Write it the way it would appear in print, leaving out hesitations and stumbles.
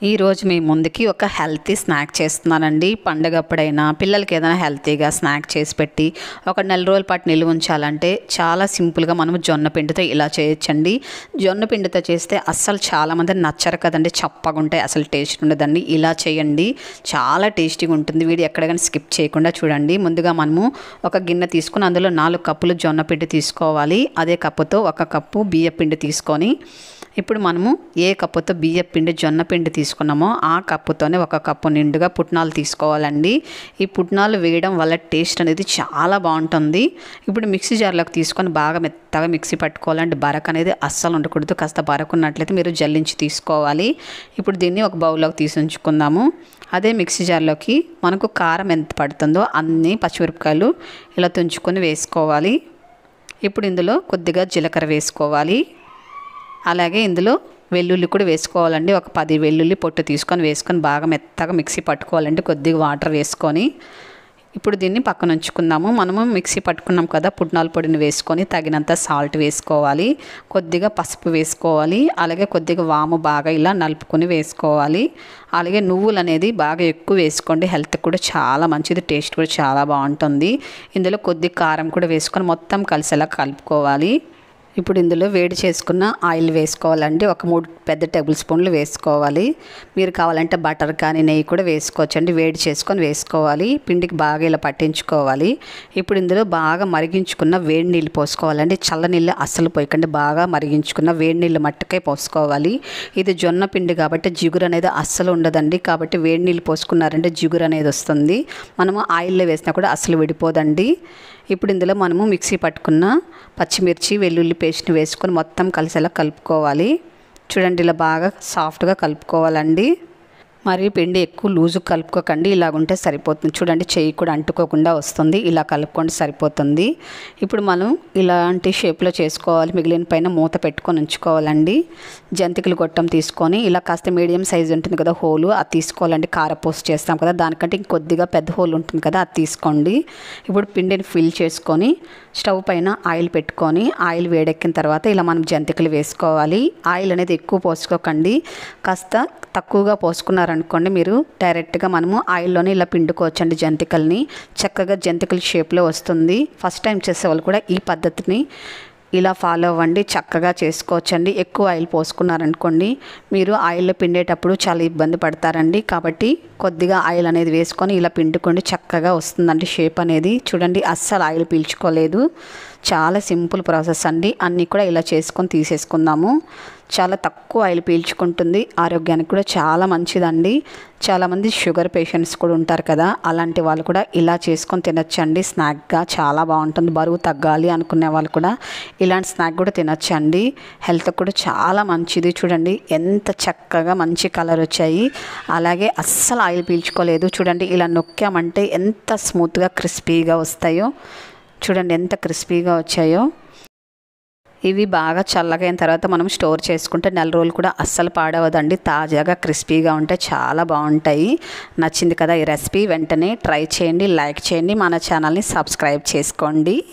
ఈరోజు మీ ముందుకి ఒక హెల్తీ స్నాక్ చేస్తున్నానండి. పండగప్పుడైనా పిల్లలకి ఏదైనా హెల్తీగా స్నాక్ చేసి పెట్టి ఒక నెల రోజుల పాటు నిల్వ ఉంచాలంటే చాలా సింపుల్గా మనం జొన్న పిండితో ఇలా చేయొచ్చండి. జొన్న పిండితో చేస్తే అస్సలు చాలామంది నచ్చరు కదండి, చప్పగా ఉంటాయి, అసలు టేస్ట్ ఉండదండి. ఇలా చేయండి, చాలా టేస్టీగా ఉంటుంది. వీడియో ఎక్కడైనా స్కిప్ చేయకుండా చూడండి. ముందుగా మనము ఒక గిన్నె తీసుకుని అందులో 4 కప్పులు జొన్న పిండి తీసుకోవాలి. అదే కప్పుతో 1 కప్పు బియ్య పిండి తీసుకొని ఇప్పుడు మనము ఏ కప్పుతో బియ్య పిండి జొన్న పిండి తీసుకున్నామో ఆ కప్పుతోనే 1 కప్పు నిండుగా పుట్నాలు తీసుకోవాలండి. ఈ పుట్నాలు వేయడం వల్ల టేస్ట్ అనేది చాలా బాగుంటుంది. ఇప్పుడు మిక్సీ జార్లోకి తీసుకొని బాగా మెత్తగా మిక్సీ పట్టుకోవాలండి. బరక అనేది అస్సలు ఉండకూడదు. కాస్త బరకు ఉన్నట్లయితే మీరు జల్లించి తీసుకోవాలి. ఇప్పుడు దీన్ని ఒక బౌల్లోకి తీసి ఉంచుకుందాము. అదే మిక్సీ జార్లోకి మనకు కారం ఎంత పడుతుందో అన్ని పచ్చిమిరపకాయలు ఇలా తుంచుకొని వేసుకోవాలి. ఇప్పుడు ఇందులో కొద్దిగా జీలకర్ర వేసుకోవాలి. అలాగే ఇందులో వెల్లుల్లి కూడా వేసుకోవాలండి. ఒక 10 వెల్లుల్లి పొట్టు వేసుకొని బాగా మెత్తగా మిక్సీ పట్టుకోవాలండి. కొద్దిగా వాటర్ వేసుకొని ఇప్పుడు దీన్ని పక్కన ఉంచుకుందాము. మనము మిక్సీ పట్టుకున్నాం కదా, పుట్నాల పొడిని వేసుకొని తగినంత సాల్ట్ వేసుకోవాలి. కొద్దిగా పసుపు వేసుకోవాలి. అలాగే కొద్దిగా వాము బాగా ఇలా నలుపుకొని వేసుకోవాలి. అలాగే నువ్వులు అనేది బాగా ఎక్కువ వేసుకోండి, హెల్త్ కూడా చాలా మంచిది, టేస్ట్ కూడా చాలా బాగుంటుంది. ఇందులో కొద్దిగా కారం కూడా వేసుకొని మొత్తం కలిసేలా కలుపుకోవాలి. ఇప్పుడు ఇందులో వేడి చేసుకున్న ఆయిల్ వేసుకోవాలండి. ఒక 3 పెద్ద టేబుల్ స్పూన్లు వేసుకోవాలి. మీరు కావాలంటే బటర్ కానీ నెయ్యి కూడా వేసుకోవచ్చండి. వేడి చేసుకొని వేసుకోవాలి. పిండికి బాగా ఇలా పట్టించుకోవాలి. ఇప్పుడు ఇందులో బాగా మరిగించుకున్న వేడి నీళ్ళు పోసుకోవాలండి. చల్ల నీళ్ళు అస్సలు పోయకండి, బాగా మరిగించుకున్న వేడి నీళ్ళు మట్టుకే పోసుకోవాలి. ఇది జొన్న పిండి కాబట్టి జిగురు అనేది అస్సలు ఉండదండి. కాబట్టి వేడి నీళ్ళు పోసుకున్నారంటే జిగురు అనేది వస్తుంది. మనము ఆయిల్లో వేసినా కూడా అస్సలు విడిపోదండి. ఇప్పుడు ఇందులో మనము మిక్సీ పట్టుకున్న పచ్చిమిర్చి వెల్లుల్లి పేస్ట్ని వేసుకొని మొత్తం కలిసేలా కలుపుకోవాలి. చూడండి, ఇలా బాగా సాఫ్ట్గా కలుపుకోవాలండి. మరి పిండి ఎక్కువ లూజు కలుపుకోకండి, ఇలాగుంటే సరిపోతుంది. చూడండి, చెయ్యి కూడా అంటుకోకుండా వస్తుంది. ఇలా కలుపుకోండి, సరిపోతుంది. ఇప్పుడు మనం ఇలాంటి షేప్లో చేసుకోవాలి. మిగిలిన పైన మూత పెట్టుకొని ఉంచుకోవాలండి. జంతికలు గొట్టం తీసుకొని ఇలా కాస్త మీడియం సైజు ఉంటుంది కదా హోలు, అది తీసుకోవాలండి. కారపూస చేస్తాం కదా, దానికంటే ఇంకొద్దిగా పెద్ద హోల్ ఉంటుంది కదా, అది తీసుకోండి. ఇప్పుడు పిండిని ఫిల్ చేసుకొని స్టవ్ పైన ఆయిల్ పెట్టుకొని ఆయిల్ వేడెక్కిన తర్వాత ఇలా మనం జంతికలు వేసుకోవాలి. ఆయిల్ అనేది ఎక్కువ పోసుకోకండి, కాస్త తక్కువగా పోసుకున్నారనుకోండి మీరు డైరెక్ట్గా మనము ఆయిల్లోనే ఇలా పిండుకోవచ్చండి. జంతికల్ని చక్కగా జంతికల షేప్లో వస్తుంది. ఫస్ట్ టైం చేసేవాళ్ళు కూడా ఈ పద్ధతిని ఇలా ఫాలో అవ్వండి, చక్కగా చేసుకోవచ్చండి. ఎక్కువ ఆయిల్ పోసుకున్నారనుకోండి మీరు ఆయిల్లో పిండేటప్పుడు చాలా ఇబ్బంది పడతారండి. కాబట్టి కొద్దిగా ఆయిల్ అనేది వేసుకొని ఇలా పిండుకోండి, చక్కగా వస్తుందండి షేప్ అనేది. చూడండి, అస్సలు ఆయిల్ పీల్చుకోలేదు. చాలా సింపుల్ ప్రాసెస్ అండి. అన్నీ కూడా ఇలా చేసుకొని తీసేసుకుందాము. చాలా తక్కువ ఆయిల్ పీల్చుకుంటుంది, ఆరోగ్యానికి కూడా చాలా మంచిదండి. చాలామంది షుగర్ పేషెంట్స్ కూడా ఉంటారు కదా, అలాంటి వాళ్ళు కూడా ఇలా చేసుకొని తినచ్చండి. స్నాక్గా చాలా బాగుంటుంది. బరువు తగ్గాలి అనుకునే వాళ్ళు కూడా ఇలాంటి స్నాక్ కూడా తినచ్చండి. హెల్త్ కూడా చాలా మంచిది. చూడండి ఎంత చక్కగా మంచి కలర్ వచ్చాయి. అలాగే అస్సలు ఆయిల్ పీల్చుకోలేదు. చూడండి, ఇలా నొక్కామంటే ఎంత స్మూత్గా క్రిస్పీగా వస్తాయో. చూడండి ఎంత క్రిస్పీగా వచ్చాయో. ఇవి బాగా చల్లగా అయిన తర్వాత మనం స్టోర్ చేసుకుంటే నెల రోజులు కూడా అస్సలు పాడవదండి. తాజాగా క్రిస్పీగా ఉంటే చాలా బాగుంటాయి. నచ్చింది కదా ఈ రెసిపీ, వెంటనే ట్రై చేయండి, లైక్ చేయండి, మన ఛానల్ని సబ్స్క్రైబ్ చేసుకోండి.